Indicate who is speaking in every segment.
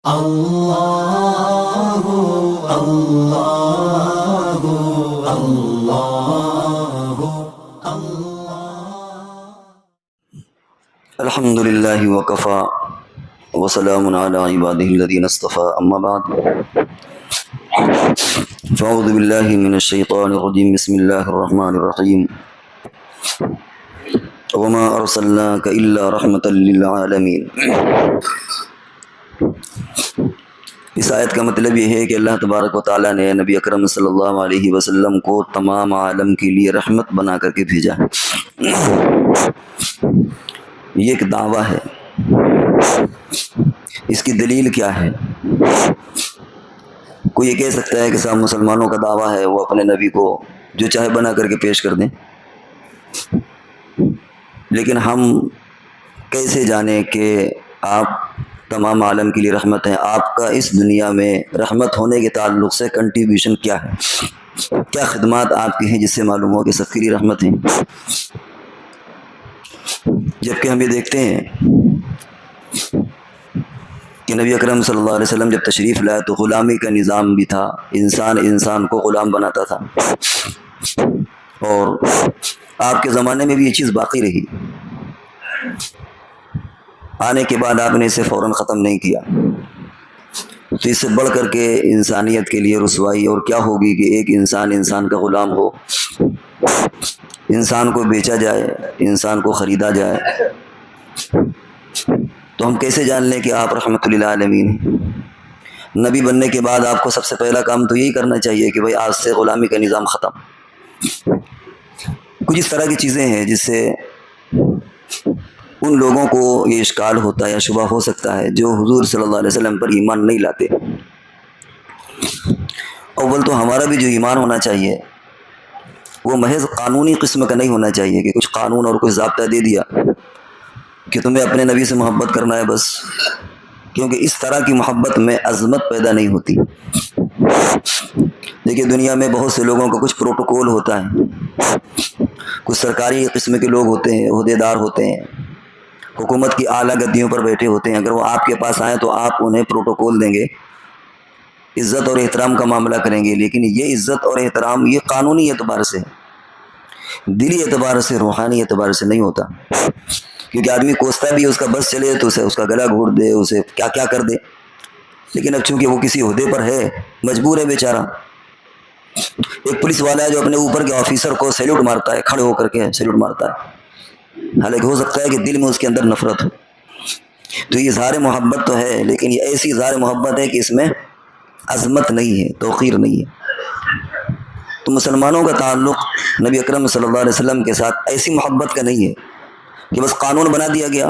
Speaker 1: اللہ اللہ اللہ
Speaker 2: الحمد للہ وکفا وسلام علی عبادہ الذین اصطفى اما بعد فاعوذ باللہ من الشیطان الرجیم بسم اللہ الرحمن الرحیم وما ارسلناک الا رحمتا للعالمین۔ اس آیت کا مطلب یہ ہے کہ اللہ تبارک و تعالیٰ نے نبی اکرم صلی اللہ علیہ وسلم کو تمام عالم کے لیے رحمت بنا کر کے بھیجا ہے۔ یہ ایک دعویٰ ہے، اس کی دلیل کیا ہے؟ کوئی یہ کہہ سکتا ہے کہ صاحب مسلمانوں کا دعویٰ ہے وہ اپنے نبی کو جو چاہے بنا کر کے پیش کر دیں، لیکن ہم کیسے جانیں کہ آپ تمام عالم کے لیے رحمت ہیں؟ آپ کا اس دنیا میں رحمت ہونے کے تعلق سے کنٹریبیوشن کیا ہے؟ کیا خدمات آپ کی ہیں جس سے معلوم ہو کہ سب کے لیے رحمت ہیں؟ جبکہ ہم یہ دیکھتے ہیں کہ نبی اکرم صلی اللہ علیہ وسلم جب تشریف لائے تو غلامی کا نظام بھی تھا، انسان کو غلام بناتا تھا، اور آپ کے زمانے میں بھی یہ چیز باقی رہی۔ آنے کے بعد آپ نے اسے فوراً ختم نہیں کیا، تو اس سے بڑھ کر کے انسانیت کے لیے رسوائی اور کیا ہوگی کہ ایک انسان کا غلام ہو، انسان کو بیچا جائے، انسان کو خریدا جائے۔ تو ہم کیسے جان لیں کہ آپ رحمت للعالمین ہیں؟ نبی بننے کے بعد آپ کو سب سے پہلا کام تو یہی کرنا چاہیے کہ بھائی آج سے غلامی کا نظام ختم۔ کچھ اس طرح کی چیزیں ہیں جس سے ان لوگوں کو یہ اشکال ہوتا ہے یا شبہ ہو سکتا ہے جو حضور صلی اللہ علیہ وسلم پر ایمان نہیں لاتے۔ اول تو ہمارا بھی جو ایمان ہونا چاہیے وہ محض قانونی قسم کا نہیں ہونا چاہیے کہ کچھ قانون اور کچھ ضابطہ دے دیا کہ تمہیں اپنے نبی سے محبت کرنا ہے بس، کیونکہ اس طرح کی محبت میں عظمت پیدا نہیں ہوتی۔ دیکھیے دنیا میں بہت سے لوگوں کا کچھ پروٹوکول ہوتا ہے، کچھ سرکاری قسم کے لوگ ہوتے ہیں، عہدیدار ہوتے ہیں، حکومت کی اعلیٰ گدیوں پر بیٹھے ہوتے ہیں۔ اگر وہ آپ کے پاس آئیں تو آپ انہیں پروٹوکول دیں گے، عزت اور احترام کا معاملہ کریں گے، لیکن یہ عزت اور احترام یہ قانونی اعتبار سے، دلی اعتبار سے، روحانی اعتبار سے نہیں ہوتا۔ کیونکہ آدمی کوستا بھی اس کا بس چلے تو اسے اس کا گلا گھونٹ دے، اسے کیا کیا کر دے، لیکن اب چونکہ وہ کسی عہدے پر ہے، مجبور ہے بیچارہ۔ ایک پولیس والا ہے جو اپنے اوپر کے آفیسر کو سیلوٹ مارتا ہے، کھڑے ہو کر کے سیلوٹ مارتا ہے، حالانکہ ہو سکتا ہے کہ دل میں اس کے اندر نفرت ہو۔ تو یہ اظہار محبت تو ہے، لیکن یہ ایسی اظہار محبت ہے کہ اس میں عظمت نہیں ہے، توقیر نہیں ہے۔ تو مسلمانوں کا تعلق نبی اکرم صلی اللہ علیہ وسلم کے ساتھ ایسی محبت کا نہیں ہے کہ بس قانون بنا دیا گیا،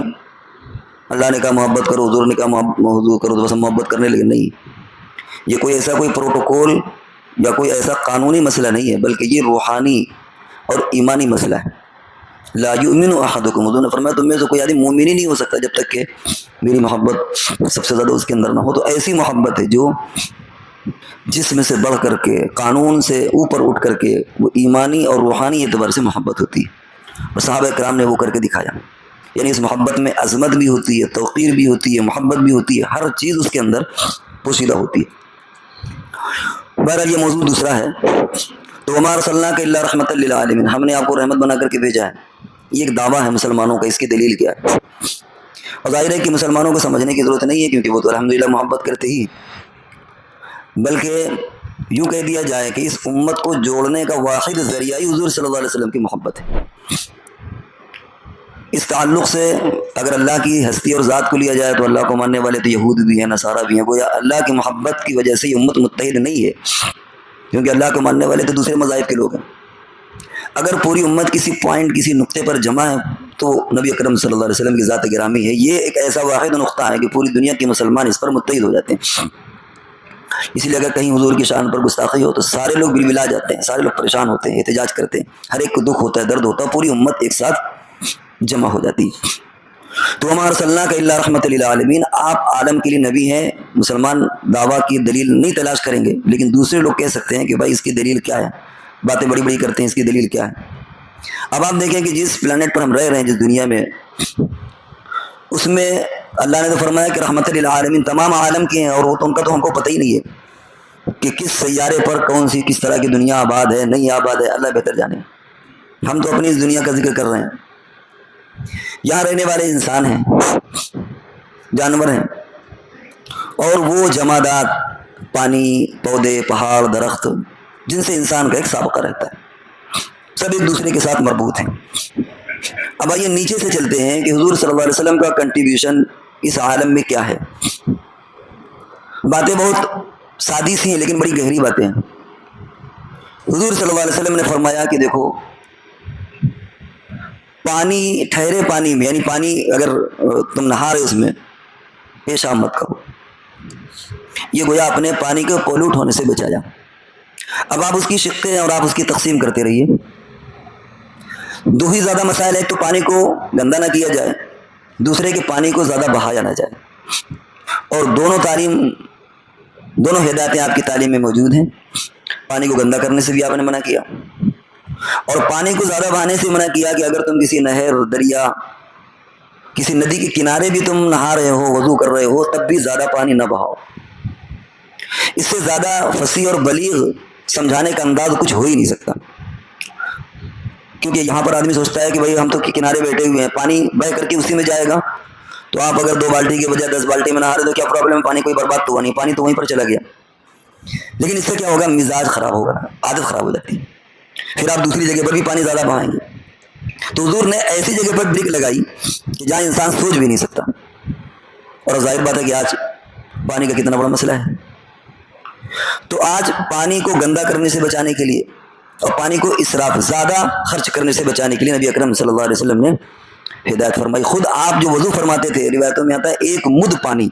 Speaker 2: اللہ نے کہا محبت کرو، حضور نے کہا حضور کرو تو بس ہم محبت کرنے لگے۔ نہیں، یہ کوئی ایسا کوئی پروٹوکول یا کوئی ایسا قانونی مسئلہ نہیں ہے، بلکہ یہ روحانی اور ایمانی مسئلہ ہے۔ لا یؤمن احدکم، حضور نے فرمایا تم میں سے کوئی آدمی مومن ہی نہیں ہو سکتا جب تک کہ میری محبت سب سے زیادہ اس کے اندر نہ ہو۔ تو ایسی محبت ہے جو جسم سے بڑھ کر کے، قانون سے اوپر اٹھ کر کے، وہ ایمانی اور روحانی اعتبار سے محبت ہوتی ہے، اور صحابہ کرام نے وہ کر کے دکھایا۔ یعنی اس محبت میں عظمت بھی ہوتی ہے، توقیر بھی ہوتی ہے، محبت بھی ہوتی ہے، ہر چیز اس کے اندر پوشیدہ ہوتی ہے۔ بہرحال یہ موضوع دوسرا ہے۔ تو وما ارسلناک الا رحمۃ للعالمین، ہم نے آپ کو رحمت بنا کر کے بھیجا ہے۔ یہ ایک دعویٰ ہے مسلمانوں کا، اس کی دلیل کیا ہے؟ اور ظاہر ہے کہ مسلمانوں کو سمجھنے کی ضرورت نہیں ہے، کیونکہ وہ تو الحمدللہ محبت کرتے ہی، بلکہ یوں کہہ دیا جائے کہ اس امت کو جوڑنے کا واحد ذریعہ ہی حضور صلی اللہ علیہ وسلم کی محبت ہے۔ اس تعلق سے اگر اللہ کی ہستی اور ذات کو لیا جائے تو اللہ کو ماننے والے تو یہود بھی ہیں، نصارہ بھی ہیں، گویا اللہ کی محبت کی وجہ سے یہ امت متحد نہیں ہے، کیونکہ اللہ کو ماننے والے تو دوسرے مذاہب کے لوگ ہیں۔ اگر پوری امت کسی پوائنٹ، کسی نقطے پر جمع ہے تو نبی اکرم صلی اللہ علیہ وسلم کی ذات گرامی ہے۔ یہ ایک ایسا واحد نقطہ ہے کہ پوری دنیا کے مسلمان اس پر متحد ہو جاتے ہیں۔ اسی لیے اگر کہیں حضور کی شان پر گستاخی ہو تو سارے لوگ بلبلا جاتے ہیں، سارے لوگ پریشان ہوتے ہیں، احتجاج کرتے ہیں، ہر ایک کو دکھ ہوتا ہے، درد ہوتا ہے، پوری امت ایک ساتھ جمع ہو جاتی ہے۔ تو وما ارسلناک الا رحمۃ للعالمین، آپ عالم کے لیے نبی ہیں۔ مسلمان دعویٰ کی دلیل نہیں تلاش کریں گے، لیکن دوسرے لوگ کہہ سکتے ہیں کہ بھائی اس کی دلیل کیا ہے، باتیں بڑی بڑی کرتے ہیں، اس کی دلیل کیا ہے؟ اب آپ دیکھیں کہ جس پلانٹ پر ہم رہ رہے ہیں، جس دنیا میں، اس میں اللہ نے تو فرمایا کہ رحمت للعالمین، تمام عالم کے ہیں، اور وہ تو ان کا تو ہم کو پتہ ہی نہیں ہے کہ کس سیارے پر کون سی کس طرح کی دنیا آباد ہے، نہیں آباد ہے، اللہ بہتر جانے۔ ہم تو اپنی اس دنیا کا ذکر کر رہے ہیں۔ یہاں رہنے والے انسان ہیں، جانور ہیں، اور وہ جمادات، پانی، پودے، پہاڑ، درخت، جن سے انسان کا ایک سابقہ رہتا ہے، سب ایک دوسرے کے ساتھ مربوط ہیں۔ اب آئیے نیچے سے چلتے ہیں کہ حضور صلی اللہ علیہ وسلم کا کنٹریبیوشن اس عالم میں کیا ہے۔ باتیں بہت سادی سی ہیں لیکن بڑی گہری باتیں ہیں۔ حضور صلی اللہ علیہ وسلم نے فرمایا کہ دیکھو، پانی، ٹھہرے پانی میں، یعنی پانی اگر تم نہا رہے اس میں، پیشاب مت کرو، یہ گویا اپنے پانی کو پولوٹ ہونے سے بچایا۔ اب آپ اس کی شقیں اور آپ اس کی تقسیم کرتے رہیے۔ دو ہی زیادہ مسائل، ایک تو پانی کو گندا نہ کیا جائے، دوسرے کہ پانی کو زیادہ بہایا نہ جائے، اور دونوں ہدایتیں آپ کی تعلیم میں موجود ہیں۔ پانی کو گندا کرنے سے بھی آپ نے منع کیا، اور پانی کو زیادہ بہانے سے منع کیا کہ اگر تم کسی نہر، دریا، کسی ندی کے کنارے بھی تم نہا رہے ہو، وضو کر رہے ہو، تب بھی زیادہ پانی نہ بہاؤ۔ اس سے زیادہ فصیح اور بلیغ سمجھانے کا انداز کچھ ہو ہی نہیں سکتا، کیونکہ یہاں پر آدمی سوچتا ہے کہ بھائی ہم تو کنارے بیٹھے ہوئے ہیں، پانی بہہ کر کے اسی میں جائے گا، تو آپ اگر 2 بالٹی کے بجائے 10 بالٹی میں نہا رہے تو کیا پرابلم ہے؟ پانی کوئی برباد تو ہوا نہیں، پانی تو وہیں پر چلا گیا۔ لیکن اس سے کیا ہوگا؟ مزاج خراب ہوگا، عادت خراب ہو جاتی ہے، پھر آپ دوسری جگہ پر بھی پانی زیادہ بہائیں گے۔ تو حضور نے ایسی جگہ پر بریک لگائی کہ جہاں انسان سوچ بھی نہیں سکتا، اور ظاہر بات ہے کہ آج پانی کا کتنا بڑا مسئلہ ہے۔ تو آج پانی کو گندا کرنے سے بچانے کے لیے اور پانی کو اسراف، زیادہ خرچ کرنے سے بچانے کے لیے نبی اکرم صلی اللہ علیہ وسلم نے ہدایت فرمائی۔ خود آپ جو وضو فرماتے تھے، روایتوں میں آتا ہے 1 مد پانی،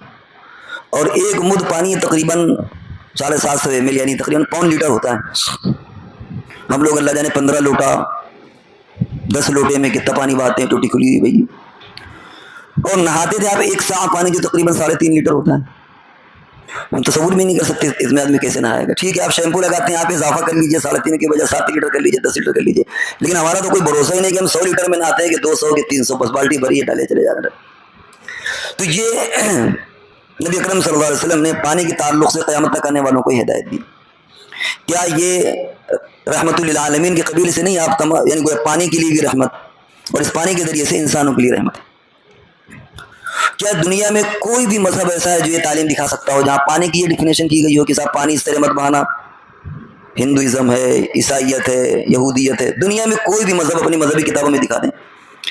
Speaker 2: اور 1 مد پانی تقریباً 750 ml، یعنی تقریباً پون لیٹر ہوتا ہے۔ ہم لوگ اللہ جانے 15 لوٹا 10 لوٹے میں کتنا پانی بہاتے ہیں، ٹوٹی کھلی ہوئی بھائی۔ اور نہاتے تھے آپ 1 سا پانی جو تقریباً 3.5 لیٹر ہوتا ہے۔ ہم تصور بھی نہیں کر سکتے اس میں آدمی کیسے نہائے گا۔ ٹھیک ہے، آپ شیمپو لگاتے ہیں، آپ اضافہ کر لیجئے، 3.5 کے بجائے 7 لیٹر کر لیجئے، 10 لیٹر کر لیجئے، لیکن ہمارا تو کوئی بھروسہ ہی نہیں کہ ہم 100 لیٹر میں نہاتے ہیں کہ 200 کے 300، بس بالٹی بھری ڈالے چلے جا رہے۔ تو یہ نبی اکرم صلی اللہ علیہ وسلم نے پانی کے تعلق سے قیامت تک آنے والوں کو ہدایت دی۔ کیا یہ رحمت للعالمین کے قبیل سے نہیں؟ آپ یعنی پانی کے لیے بھی رحمت، اور اس پانی کے ذریعے سے انسانوں کے لیے رحمت ہے۔ کیا دنیا میں کوئی بھی مذہب ایسا ہے جو یہ تعلیم دکھا سکتا ہو جہاں پانی کی یہ ڈیفینیشن کی گئی ہو کہ صاحب پانی اس طرح مت بہانا؟ ہندوازم ہے، عیسائیت ہے، یہودیت ہے، دنیا میں کوئی بھی مذہب اپنی مذہبی کتابوں میں دکھا دیں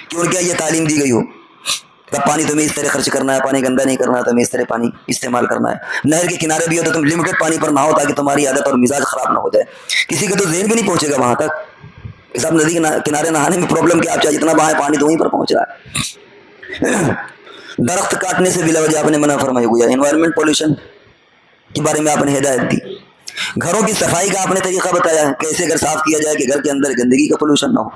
Speaker 2: کہ ان کیا یہ تعلیم دی گئی ہو کہ پانی تمہیں اس طرح خرچ کرنا ہے، پانی گندا نہیں کرنا ہے، تمہیں اس طرح پانی استعمال کرنا ہے۔ نہر کے کنارے بھی ہو تو تم لمیٹڈ پانی پر نہاؤ تاکہ تمہاری عادت اور مزاج خراب نہ ہو جائے۔ کسی کے تو ذہن بھی نہیں پہنچے گا وہاں تک کہ صاحب ندی کے کنارے نہانے میں پرابلم کیا، آپ چاہے جتنا بہائیں پانی تو وہیں پر پہنچ رہا ہے۔ درخت کاٹنے سے بلا وجہ آپ نے منع فرمائی ہوئی ہے۔ انوائرمنٹ پولوشن کے بارے میں آپ نے ہدایت دی۔ گھروں کی صفائی کا آپ نے طریقہ بتایا ہے، کیسے گھر صاف کیا جائے کہ گھر کے اندر گندگی کا پولوشن نہ ہو۔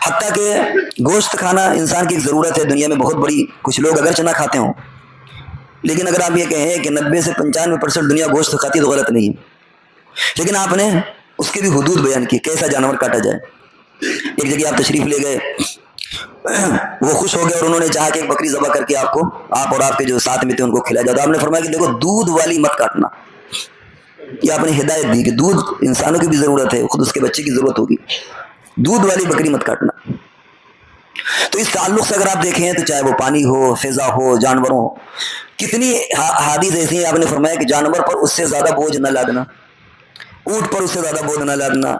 Speaker 2: حتیٰ کہ گوشت کھانا انسان کی ایک ضرورت ہے دنیا میں بہت بڑی، کچھ لوگ اگرچہ نہ کھاتے ہوں، لیکن اگر آپ یہ کہیں کہ 90 سے 95% دنیا گوشت کھاتی ہے تو غلط نہیں ہے، لیکن آپ نے اس کی بھی حدود بیان کی، کیسا جانور کاٹا جائے۔ ایک جگہ آپ تشریف لے گئے، وہ خوش ہو گئے اور انہوں نے چاہا کہ ایک بکری ذبح کر کے آپ اور آپ کے جو ساتھ میں تھے ان کو کھلایا جاتا۔ آپ نے فرمایا کہ دیکھو دودھ والی مت کاٹنا، یہ آپ نے ہدایت دی کہ دودھ انسانوں کی بھی ضرورت ہے، خود اس کے بچے کی ضرورت ہوگی، دودھ والی بکری مت کاٹنا۔ تو اس تعلق سے اگر آپ دیکھیں تو چاہے وہ پانی ہو، فضا ہو، جانوروں ہو، کتنی حدیث ایسی ہیں۔ آپ نے فرمایا کہ جانور پر اس سے زیادہ بوجھ نہ لادنا، اونٹ پر اس سے زیادہ بوجھ نہ لادنا،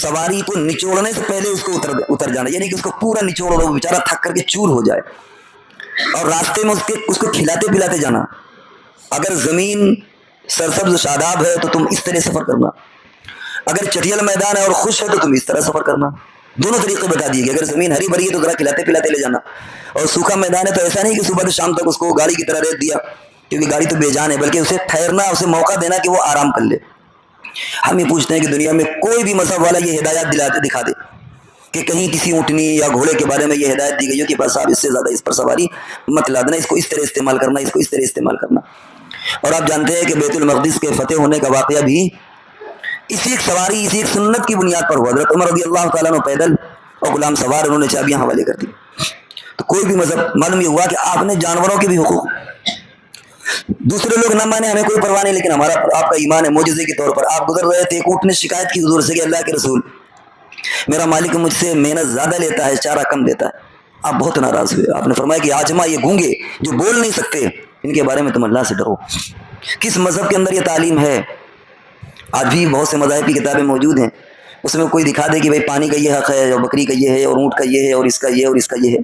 Speaker 2: سواری کو نچوڑنے سے پہلے اس کو اتر جانا، یعنی کہ اس کو پورا نچوڑ دو، وہ بیچارہ تھک کر کے چور ہو جائے، اور راستے میں اس کو کھلاتے پلاتے جانا۔ اگر زمین سرسبز و شاداب ہے تو تم اس طرح سفر کرنا، اگر چٹیل میدان ہے اور خوش ہے تو تم اس طرح سفر کرنا۔ دونوں طریقے بتا دیے گئے۔ اگر زمین ہری بھری ہے تو ذرا کھلاتے پلاتے لے جانا، اور سوکھا میدان ہے تو ایسا نہیں کہ صبح سے شام تک اس کو گاڑی کی طرح ریت دیا، کیونکہ گاڑی تو بے جان ہے، بلکہ اسے ٹھہرنا، اسے موقع دینا کہ وہ آرام کر لے۔ ہم یہ پوچھتے ہیں کہ دنیا میں کوئی بھی مذہب والا یہ ہدایت دکھا دے کہ کہیں کسی اونٹنی یا گھوڑے کے بارے میں یہ ہدایت دی گئی ہو کہ بس آپ اس سے زیادہ اس پر سواری مت لادنا، اس کو اس طرح استعمال کرنا، اس کو اس طرح استعمال کرنا۔ اور آپ جانتے ہیں کہ بیت المقدس کے فتح ہونے کا واقعہ بھی اسی ایک سواری، اسی ایک سنت کی بنیاد پر ہوا۔ حضرت عمر رضی اللہ تعالیٰ عنہ پیدل اور غلام سوار، انہوں نے چابیاں حوالے کر دی۔ تو کوئی بھی مذہب معلوم یہ ہوا کہ آپ نے جانوروں کے بھی حقوق، دوسرے لوگ نہ مانے ہمیں کوئی پرواہ نہیں، لیکن ہمارا آپ کا ایمان ہے معجزے کے طور پر آپ گزر رہے تھے، ایک اونٹ نے شکایت کی حضور سے کہ اللہ کے رسول میرا مالک مجھ سے محنت زیادہ لیتا ہے، چارہ کم دیتا ہے، آپ بہت ناراض ہوئے، آپ نے فرمایا کہ آجما یہ گونگے جو بول نہیں سکتے ان کے بارے میں تم اللہ سے ڈرو۔ کس مذہب کے اندر یہ تعلیم ہے؟ آج بھی بہت سے مذاہب کی کتابیں موجود ہیں، اس میں کوئی دکھا دے کہ بھائی پانی کا یہ حق ہے اور بکری کا یہ ہے اور اونٹ کا یہ ہے اور اس کا یہ اور اس کا یہ ہے،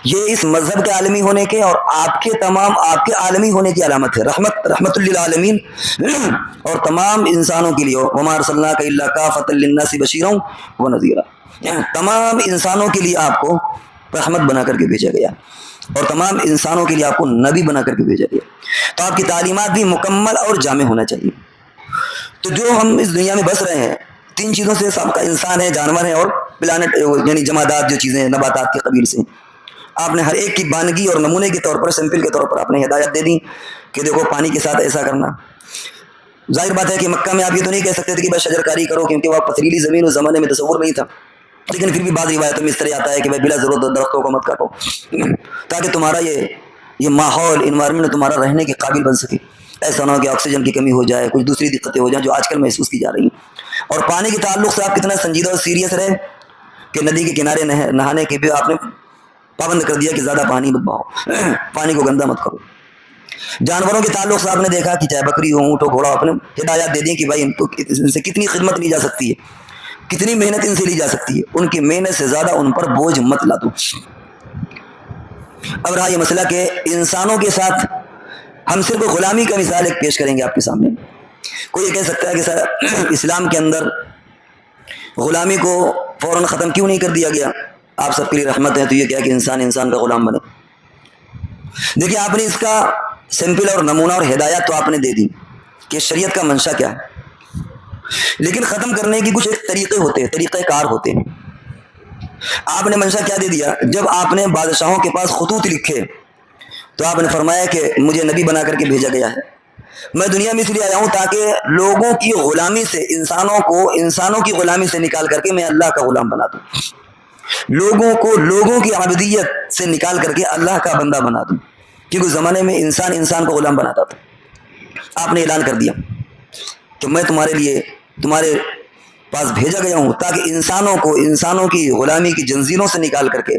Speaker 2: یہ اس مذہب کے عالمی ہونے کے اور آپ کے عالمی ہونے کی علامت ہے۔ رحمت للعالمین اور تمام انسانوں کے لیے، وما ارسلناک الا کافۃ للناس بشیرا ونذیرا، تمام انسانوں کے لیے آپ کو رحمت بنا کر کے بھیجا گیا اور تمام انسانوں کے لیے آپ کو نبی بنا کر کے بھیجا گیا، تو آپ کی تعلیمات بھی مکمل اور جامع ہونا چاہیے۔ تو جو ہم اس دنیا میں بس رہے ہیں تین چیزوں سے سب کا، انسان ہے، جانور ہے اور پلانٹ یعنی جمادات جو چیزیں ہیں نباتات کے قبیل سے، آپ نے ہر ایک کی بانگی اور نمونے کے طور پر، سیمپل کے طور پر آپ نے ہدایت دے دی کہ دیکھو پانی کے ساتھ ایسا کرنا۔ ظاہر بات ہے کہ مکہ میں آپ یہ تو نہیں کہہ سکتے تھے کہ بس شجر کاری کرو، کیونکہ وہ پتھریلی زمین اس زمانے میں تصور نہیں تھا، لیکن پھر بھی بعض روایتوں میں اس طرح آتا ہے کہ بلا ضرورت درختوں کو مت کاٹو تاکہ تمہارا یہ ماحول انوائرمنٹ تمہارا رہنے کے قابل بن سکے، ایسا نہ ہو کہ آکسیجن کی کمی ہو جائے، کچھ دوسری دقتیں ہو جائیں جو آج کل محسوس کی جا رہی ہیں۔ اور پانی کے تعلق سے آپ کتنا سنجیدہ اور سیریس رہے کہ ندی کے کنارے نہانے کے بھی آپ نے پابند کر دیا کہ زیادہ پانی مت بہاؤ، پانی کو گندا مت کرو۔ جانوروں کے تعلق سے آپ نے دیکھا کہ چاہے بکری ہو، اونٹ ہو، گھوڑا، آپ نے ہدایات دے دی کہ بھائی ان سے کتنی خدمت لی جا سکتی ہے، کتنی محنت ان سے لی جا سکتی ہے، ان کی محنت سے زیادہ ان پر بوجھ مت لا دو۔ اب رہا یہ مسئلہ کہ انسانوں کے ساتھ ہم صرف غلامی کا مثال ایک پیش کریں گے آپ کے سامنے۔ کوئی یہ کہہ سکتا ہے کہ سر اسلام کے اندر غلامی کو فوراً ختم کیوں نہیں کر دیا گیا؟ آپ سب کے لیے رحمت ہے تو یہ کیا کہ انسان کا غلام بنے؟ دیکھیے آپ نے اس کا سیمپل اور نمونہ اور ہدایت تو آپ نے دے دی کہ شریعت کا منشا کیا ہے، لیکن ختم کرنے کی کچھ ایک طریقے ہوتے ہیں، طریقہ کار ہوتے ہیں۔ آپ نے منشا کیا دے دیا؟ جب آپ نے بادشاہوں کے پاس خطوط لکھے تو آپ نے فرمایا کہ مجھے نبی بنا کر کے بھیجا گیا ہے، میں دنیا میں اس لیے آیا ہوں تاکہ لوگوں کی غلامی سے، انسانوں کی غلامی سے نکال کر کے میں اللہ کا غلام بنا دوں، لوگوں کی عبودیت سے نکال کر کے اللہ کا بندہ بنا دوں، کیونکہ زمانے میں انسان کو غلام بناتا تھا۔ آپ نے اعلان کر دیا کہ میں تمہارے پاس بھیجا گیا ہوں تاکہ انسانوں کی غلامی کی جنزیروں سے نکال کر کے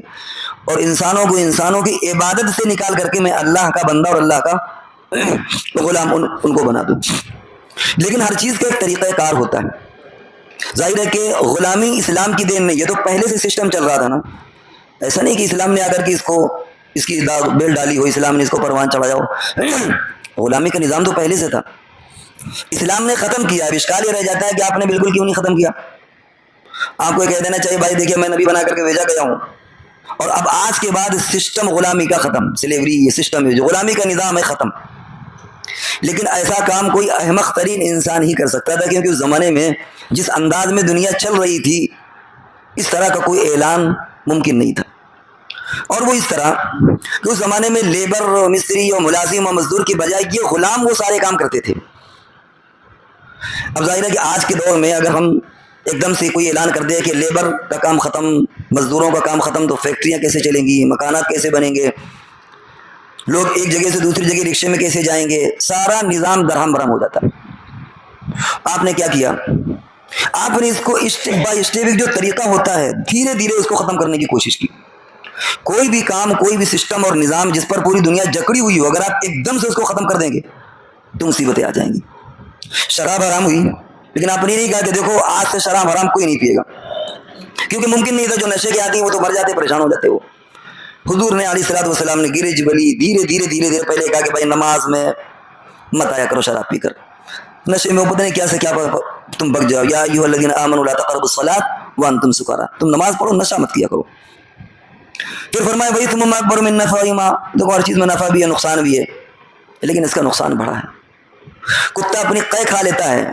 Speaker 2: اور انسانوں کی عبادت سے نکال کر کے میں اللہ کا بندہ اور اللہ کا غلام ان کو بنا دوں۔ لیکن ہر چیز کا ایک طریقہ کار ہوتا ہے۔ ظاہر ہے کہ غلامی اسلام کی دین نہیں، یہ تو پہلے سے سسٹم چل رہا تھا نا، ایسا نہیں کہ اسلام نے آ کر کے اس کی بیل ڈالی ہو، اسلام نے اس کو پروان چڑھایا ہو، غلامی کا نظام تو پہلے سے تھا، اسلام نے ختم کیا۔ اب اشکال یہ رہ جاتا ہے کہ آپ نے بالکل کیوں نہیں ختم کیا؟ آپ کو کہہ دینا چاہیے بھائی دیکھیے میں نبی بنا کر کے بھیجا گیا ہوں، اور اب آج کے بعد سسٹم غلامی کا ختم، سلیوری یہ سسٹم ہے جو غلامی کا نظام ہے ختم۔ لیکن ایسا کام کوئی احمق ترین انسان ہی کر سکتا تھا، کیونکہ اس زمانے میں جس انداز میں دنیا چل رہی تھی اس طرح کا کوئی اعلان ممکن نہیں تھا۔ اور وہ اس طرح کہ اس زمانے میں لیبر، مستری اور ملازم اور مزدور کی بجائے یہ غلام وہ سارے کام کرتے تھے۔ اب ظاہر ہے کہ آج کے دور میں اگر ہم ایک دم سے کوئی اعلان کر دے کہ لیبر کا کام ختم، مزدوروں کا کام ختم، تو فیکٹریاں کیسے چلیں گی، مکانات کیسے بنیں گے، لوگ ایک جگہ سے دوسری جگہ رکشے میں کیسے جائیں گے، سارا نظام درہم برہم ہو جاتا۔ آپ نے کیا کیا؟ آپ نے اس کو اسٹیپ بائی اسٹیپ جو طریقہ ہوتا ہے دھیرے دھیرے اس کو ختم کرنے کی کوشش کی۔ کوئی بھی کام، کوئی بھی سسٹم اور نظام جس پر پوری دنیا جکڑی ہوئی ہو، اگر آپ ایک دم سے اس کو ختم کر دیں گے تو مصیبتیں آ جائیں گی۔ شراب حرام ہوئی، لیکن آپ نے نہیں کہا کہ دیکھو آج سے شراب حرام کوئی نہیں پیے گا، کیونکہ ممکن نہیں تھا، جو نشے کے آتی ہیں وہ تو مر جاتے، پریشان ہو جاتے۔ وہ حضور نے علیہ الصلوۃ والسلام نے گرج بلی دھیرے پہلے کہا کہ بھائی نماز میں مت آیا کرو شراب پی کر، نشے میں پتہ نہیں کیا سے کیا تم بک جاؤ، یا ایھا الذین آمنوا لا تقربوا الصلاۃ وانتم سکارا، تم نماز پڑھو نشہ مت کیا کرو۔ پھر فرمایا بھائی تم اکبر من نفعہما، دیکھو ہر چیز میں نفع بھی ہے نقصان بھی ہے، لیکن اس کا نقصان بڑا ہے۔ کتا اپنی قے کھا لیتا ہے،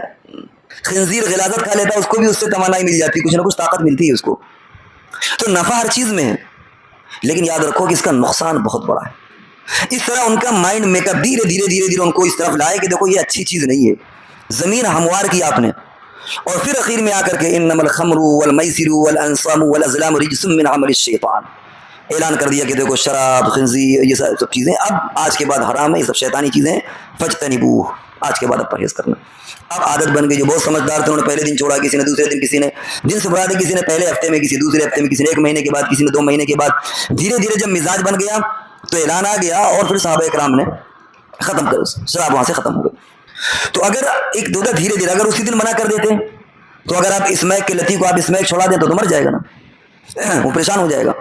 Speaker 2: خنزیر غلاظت کھا لیتا ہے، اس کو بھی اس سے توانائی مل جاتی ہے، کچھ نہ کچھ طاقت ملتی ہے اس کو۔ تو نفع ہر چیز میں ہے، لیکن یاد رکھو کہ اس کا نقصان بہت بڑا ہے۔ اس طرح ان کا مائنڈ میک اپ دھیرے ان کو اس طرف لائے کہ دیکھو یہ اچھی چیز نہیں ہے، زمین ہموار کی آپ نے، اور پھر اخیر میں آ کر کے انما الخمر والمیسر والانصاب والازلام رجس من عمل الشیطان، اعلان کر دیا کہ دیکھو شراب خنزیر یہ سب چیزیں اب آج کے بعد حرام ہے، یہ سب شیطانی چیزیں، فجتنبوہ، آج کے بعد اب پرہیز کرنا۔ اب عادت بن گئی، جو بہت سمجھدار تھے انہوں نے پہلے دن چھوڑا، کسی نے دوسرے دن، کسی نے دن سے مراد ہے کسی نے پہلے ہفتے میں، کسی دوسرے ہفتے میں، کسی نے 1 مہینے کے بعد، کسی نے 2 مہینے کے بعد۔ دھیرے دھیرے جب مزاج بن گیا تو اعلان آ گیا اور پھر صحابہ کرام نے ختم کر، شراب وہاں سے ختم ہو گئی۔ تو اگر ایک دو دھیرے دھیرے اگر اسی دن منع کر دیتے تو اگر آپ اسمیک کے لتی کو آپ اسمیک چھوڑا دیں تو مر جائے گا نا، وہ پریشان ہو جائے گا۔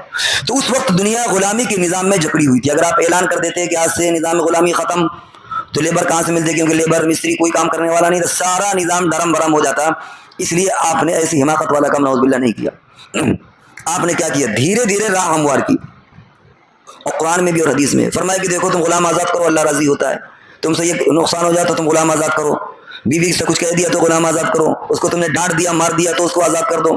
Speaker 2: تو اس وقت دنیا غلامی کے نظام میں جکڑی ہوئی تھی۔ اگر آپ اعلان کر دیتے کہ آج سے نظام غلامی ختم تو لیبر کہاں سے ملتے، کیونکہ لیبر مستری کوئی کام کرنے والا نہیں تھا، سارا نظام دھرم برم ہو جاتا۔ اس لیے آپ نے ایسی حماقت والا کام نعوذ باللہ نہیں کیا۔ آپ نے کیا کیا؟ دھیرے دھیرے راہ ہموار کی، اور قرآن میں بھی اور حدیث میں فرمایا کہ دیکھو تم غلام آزاد کرو اللہ راضی ہوتا ہے، تم سے یہ نقصان ہو جائے تو تم غلام آزاد کرو، بیوی سے کچھ کہہ دیا تو غلام آزاد کرو، اس کو تم نے ڈانٹ دیا مار دیا تو اس کو آزاد کر دو۔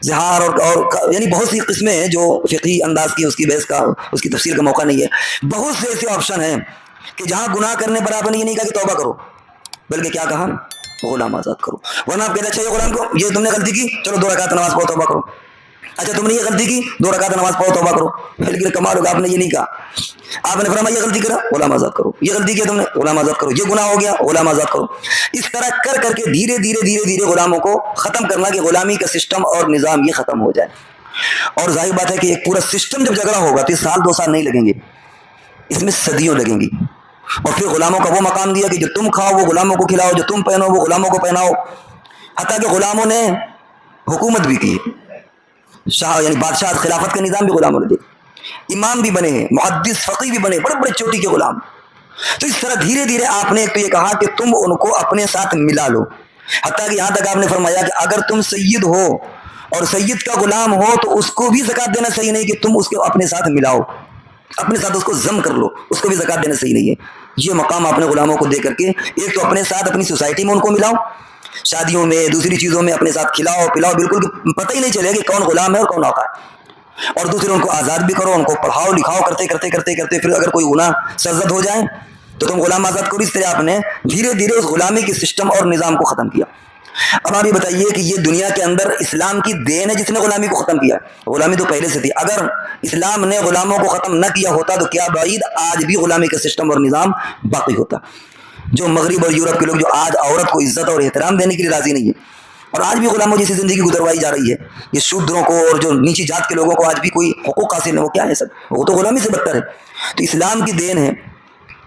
Speaker 2: زہار اور یعنی بہت سی قسمیں ہیں جو فقہی انداز کی، اس کی بحث کا، اس کی تفصیل کا موقع نہیں ہے۔ بہت سے ایسے آپشن ہیں کہ جہاں گناہ کرنے پر آپ نے یہ نہیں کہا کہ توبہ کرو، بلکہ کیا کہا؟ غلام آزاد کرو۔ ورنہ آپ کہتے ہیں اچھا یہ غلام کو یہ تم نے غلطی کی، چلو 2 رکعت نماز پڑھو توبہ کرو، اچھا تم نے یہ غلطی کی 2 رکعت نماز پڑھو توبہ کرو، لیکن کمال ہوگا آپ نے یہ نہیں کہا۔ آپ نے فرمایا یہ غلطی کرا غلام آزاد کرو، یہ غلطی کیا تم نے غلام آزاد کرو، یہ گناہ ہو گیا غلام آزاد کرو۔ اس طرح کر کر کے دھیرے دھیرے دھیرے دھیرے غلاموں کو ختم کرنا کہ غلامی کا سسٹم اور نظام یہ ختم ہو جائے۔ اور ظاہر بات ہے کہ ایک پورا سسٹم جب جھگڑا ہوگا تو 1 سال 2 سال نہیں لگیں گے، اس میں صدیوں لگیں گی۔ اور پھر غلاموں کا وہ مقام دیا کہ جو تم کھاؤ وہ غلاموں کو کھلاؤ، جو تم پہنو وہ غلاموں کو پہناؤ۔ حتیٰ کہ غلاموں نے حکومت بھی کی، شاہ یعنی بادشاہ خلافت کا نظام بھی غلاموں نے دیا، امام بھی بنے ہیں، محدث فقی بھی بنے، بڑے بڑے چوٹی کے غلام۔ تو اس طرح دھیرے دھیرے آپ نے ایک تو یہ کہا کہ تم ان کو اپنے ساتھ ملا لو، حتیٰ کہ یہاں تک آپ نے فرمایا کہ اگر تم سید ہو اور سید کا غلام ہو تو اس کو بھی زکوٰۃ دینا صحیح نہیں کہ تم اس کو اپنے ساتھ ملاؤ، اپنے ساتھ اس کو ضم کر لو، اس کو بھی زکوٰۃ دینا صحیح نہیں ہے۔ یہ مقام آپ نے غلاموں کو دے کر کے ایک تو اپنے ساتھ اپنی سوسائٹی میں ان کو ملاؤ، شادیوں میں دوسری چیزوں میں اپنے ساتھ کھلاؤ پلاؤ، بالکل پتہ ہی نہیں چلے کہ کون غلام ہے اور کون آقا ہے۔ اور دوسرے ان کو آزاد بھی کرو، ان کو پڑھاؤ لکھاؤ، کرتے کرتے کرتے کرتے پھر اگر کوئی گناہ سرزد ہو جائے تو تم غلام آزاد کرو۔ اس طرح آپ نے دھیرے دھیرے اس غلامی کے سسٹم اور نظام کو ختم کیا۔ اب آپ یہ بتائیے کہ یہ دنیا کے اندر اسلام کی دین ہے جس نے غلامی کو ختم کیا۔ غلامی تو پہلے سے تھی، اگر اسلام نے غلاموں کو ختم نہ کیا ہوتا تو کیا بعید آج بھی غلامی کا سسٹم اور نظام باقی ہوتا۔ جو مغرب اور یورپ کے لوگ جو آج عورت کو عزت اور احترام دینے کے لیے راضی نہیں ہے، اور آج بھی غلاموں جیسی زندگی گزروائی جا رہی ہے، یہ شودروں کو اور جو نیچی جات کے لوگوں کو آج بھی کوئی حقوق حاصل نہیں، وہ کیا ہے سب، وہ تو غلامی سے بدتر ہے۔ تو اسلام کی دین ہے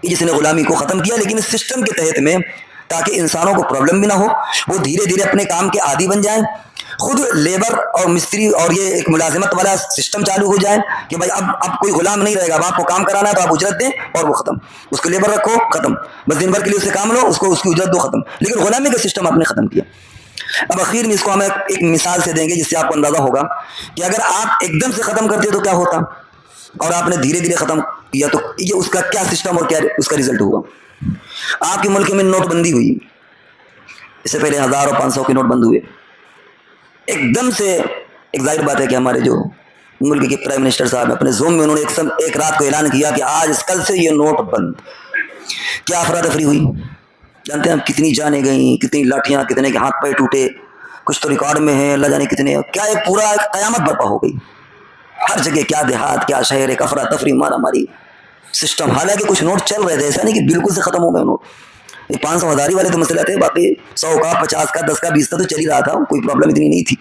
Speaker 2: جس نے غلامی کو ختم کیا، لیکن اس سسٹم کے تحت میں تاکہ انسانوں کو پرابلم بھی نہ ہو، وہ دھیرے دھیرے اپنے کام کے عادی بن جائیں، خود لیبر اور مستری اور یہ ایک ملازمت والا سسٹم چالو ہو جائے کہ بھائی اب کوئی غلام نہیں رہے گا، اب آپ کو کام کرانا ہے تو آپ اجرت دیں اور وہ ختم، اس کو لیبر رکھو ختم، بس دن بھر کے لیے اس سے کام لو، اس کو اس کی اجرت دو ختم، لیکن غلامی کا سسٹم آپ نے ختم کیا۔ اب اخیر میں اس کو ہم ایک مثال سے دیں گے جس سے آپ کو اندازہ ہوگا کہ اگر آپ ایک دم سے ختم کرتے تو کیا ہوتا، اور آپ نے دھیرے دھیرے ختم کیا تو یہ اس کا کیا سسٹم اور کیا اس کا رزلٹ ہوا۔ آپ کے ملک میں نوٹ بندی ہوئی، اس سے پہلے 1000 اور 500 کے نوٹ بند ہوئے، ایک دم سے ایک ظاہر بات ہے کہ ہمارے جو ملک کے پرائم منسٹر صاحب اپنے زوم میں انہوں نے ایک رات کو اعلان کیا کہ آج کل سے یہ نوٹ بند۔ کیا افراتفری ہوئی، جانتے ہیں کتنی جانیں گئیں، کتنی لاٹھیاں، کتنے کے ہاتھ پیر ٹوٹے، کچھ تو ریکارڈ میں ہیں اللہ جانے کتنے، کیا ایک پورا قیامت برپا ہو گئی، ہر جگہ کیا دیہات کیا شہر، ایک افراتفری مارا ماری سسٹم۔ حالانکہ کچھ نوٹ چل رہے تھے، ایسا نہیں کہ بالکل سے ختم ہو گئے نوٹ، 500 1000 والے تو مسئلہ تھے، باقی 100 کا 50 کا 10 کا 20 کا تو چل ہی رہا تھا، کوئی پرابلم اتنی نہیں تھی۔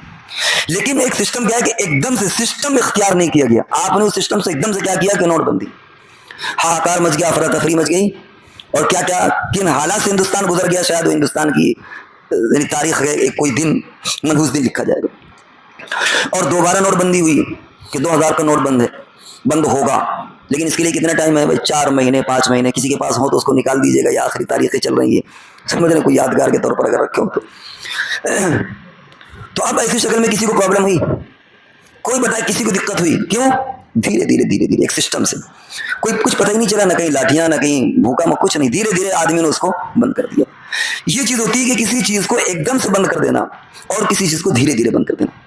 Speaker 2: لیکن ایک سسٹم کیا ہے کہ ایک دم سے سسٹم اختیار نہیں کیا گیا، آپ نے اس سسٹم سے ایک دم سے کیا کیا کہ نوٹ بندی، ہاہاکار مچ گیا، افراتفری مچ گئی، اور کیا کیا کن حالات سے ہندوستان گزر گیا، شاید وہ ہندوستان کی یعنی تاریخ ہے ایک کوئی دن منحوس دن لکھا جائے گا۔ اور دوبارہ نوٹ بندی ہوئی کہ 2000 کا نوٹ بند ہوگا، لیکن اس کے لیے کتنا ٹائم ہے بھائی، 4 مہینے 5 مہینے، کسی کے پاس ہو تو اس کو نکال دیجیے گا، یا آخری تاریخیں چل رہی ہیں سمجھ رہے، کوئی یادگار کے طور پر اگر رکھے ہو تو اب ایسی شکل میں کسی کو پرابلم ہوئی، کوئی بتائے کسی کو دقت ہوئی، کیوں؟ دھیرے دھیرے دھیرے دھیرے ایک سسٹم سے کوئی کچھ پتہ ہی نہیں چلا، نہ کہیں لاٹھیاں نہ کہیں بھوکا کچھ نہیں، دھیرے دھیرے آدمی نے اس کو بند کر دیا۔ یہ چیز ہوتی ہے کہ کسی چیز کو ایک دم سے بند کر دینا اور کسی چیز کو دھیرے دھیرے بند کر دینا۔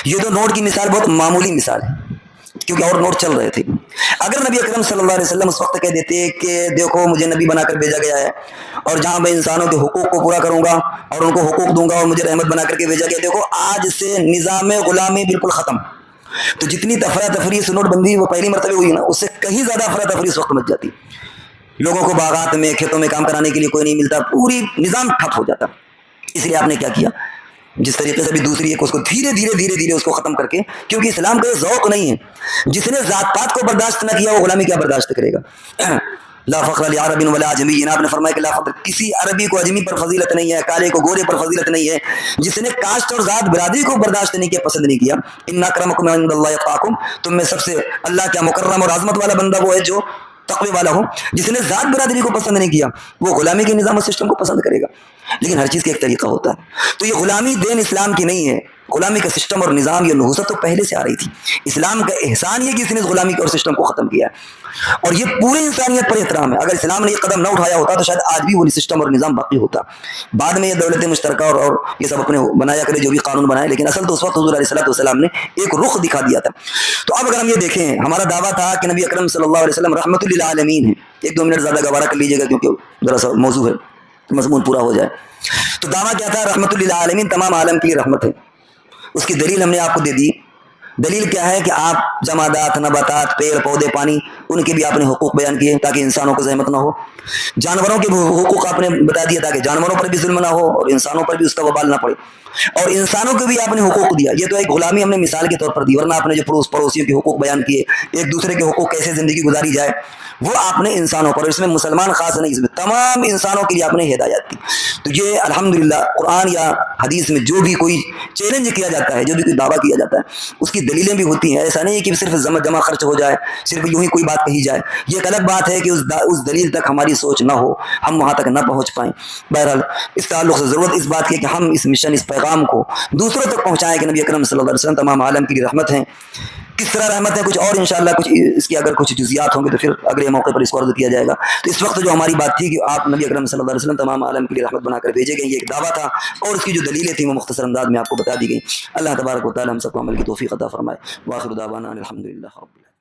Speaker 2: یہ تو نوٹ کی مثال بہت معمولی مثال ہے کیونکہ اور نوٹ چل رہے تھے۔ اگر نبی اکرم صلی اللہ علیہ وسلم اس وقت کہہ دیتے کہ دیکھو مجھے نبی بنا کر بھیجا گیا ہے اور جہاں میں انسانوں کے حقوق کو پورا کروں گا اور ان کو حقوق دوں گا اور مجھے رحمت بنا کر کے بھیجا گیا، دیکھو آج سے نظام غلامی بالکل ختم، تو جتنی افراتفری سے نوٹ بندی وہ پہلی مرتبہ ہوئی نا، اس سے کہیں زیادہ افراتفری اس وقت مچ جاتی. لوگوں کو باغات میں کھیتوں میں کام کرانے کے لیے کوئی نہیں ملتا، پوری نظام ٹھپ ہو جاتا. اس لیے آپ نے کیا کیا، جس طریقے سے بھی دوسری ایک اس کو دھیرے دھیرے اس کو ختم کر کے، کیونکہ اسلام کا یہ ذوق نہیں ہے. جس نے ذات پات کو برداشت نہ کیا وہ غلامی کیا برداشت کرے گا. لا فخر لعرب ولا عجمی، آپ نے فرمایا کہ لا فخر، کسی عربی کو عجمی پر فضیلت نہیں ہے، کالے کو گورے پر فضیلت نہیں ہے. جس نے کاسٹ اور ذات برادری کو برداشت نہیں کیا، پسند نہیں کیا، ان اکرمکم عند اللہ اتقاکم، تم میں سب سے اللہ کا مکرم اور عظمت والا بندہ وہ ہے جو تقوی والا ہو. جس نے ذات برادری کو پسند نہیں کیا وہ غلامی کے نظام و سسٹم کو پسند کرے گا. لیکن ہر چیز کا ایک طریقہ ہوتا ہے. تو یہ غلامی دین اسلام کی نہیں ہے. غلامی کا سسٹم اور نظام یہ نحوست تو پہلے سے آ رہی تھی. اسلام کا احسان یہ کہ اس نے غلامی اور سسٹم کو ختم کیا ہے، اور یہ پوری انسانیت پر احترام ہے. اگر اسلام نے یہ قدم نہ اٹھایا ہوتا تو شاید آج بھی وہ سسٹم اور نظام باقی ہوتا. بعد میں یہ دولت مشترکہ اور یہ سب اپنے بنایا کرے جو بھی قانون بنائے، لیکن اصل تو اس وقت حضور علیہ السلام نے ایک رخ دکھا دیا تھا. تو اب اگر ہم یہ دیکھیں، ہمارا دعویٰ تھا کہ نبی اکرم صلی اللہ علیہ وسلم رحمت للعالمین ہے. 1-2 منٹ زیادہ گوارا کر لیجیے گا کیونکہ ذرا سا موضوع ہے، مضمون پورا ہو جائے. تو دعویٰ کیا تھا؟ رحمت للعالمین، تمام عالم کے لیے رحمت ہے. اس کی دلیل ہم نے آپ کو دے دی. دلیل کیا ہے کہ آپ جمادات، نباتات، پیڑ پودے، پانی، ان کے بھی آپ نے حقوق بیان کیے تاکہ انسانوں کو زحمت نہ ہو. جانوروں کے حقوق آپ نے بتا دیے تاکہ جانوروں پر بھی ظلم نہ ہو اور انسانوں پر بھی اس کا وبال نہ پڑے. اور انسانوں کو بھی آپ نے حقوق دیا. یہ تو ایک غلامی ہم نے مثال کے طور پر دی، ورنہ آپ نے جو پڑوسیوں کے حقوق بیان کیے، ایک دوسرے کے حقوق کیسے زندگی گزاری جائے، وہ آپ نے انسانوں پر، اس میں مسلمان خاص نہیں، اس میں تمام انسانوں کے لیے آپ نے ہدایت دی. تو یہ الحمدللہ قرآن یا حدیث میں جو بھی کوئی چیلنج کیا جاتا ہے، جو بھی کوئی دعویٰ کیا جاتا ہے، اس کی دلیلیں بھی ہوتی ہیں. ایسا نہیں ہے کہ صرف جمع خرچ ہو جائے، صرف یوں ہی کوئی بات کہی جائے. یہ ایک الگ بات ہے کہ اس دلیل تک ہماری سوچ نہ ہو، ہم وہاں تک نہ پہنچ پائیں. بہرحال اس تعلق سے ضرورت اس بات کی ہے کہ ہم اس مشن، اس پیغام کو دوسروں تک پہنچائیں کہ نبی اکرم صلی اللہ علیہ وسلم تمام عالم کی رحمت ہیں. کس طرح رحمت ہے، کچھ اور انشاءاللہ کچھ اس کی اگر کچھ جزیات ہوں گے تو پھر اگلے موقع پر اس کو عرض کیا جائے گا. تو اس وقت جو ہماری بات تھی کہ آپ نبی اکرم صلی اللہ علیہ وسلم تمام عالم کے لیے رحمت بنا کر بھیجے گئے، یہ ایک دعویٰ تھا، اور اس کی جو دلیلیں تھیں وہ مختصر انداز میں آپ کو بتا دی گئی. اللہ تبارک و تعالی ہم سب کو عمل کی توفیق عطا فرمائے. وآخر دعوانا الحمدللہ رب العالمین.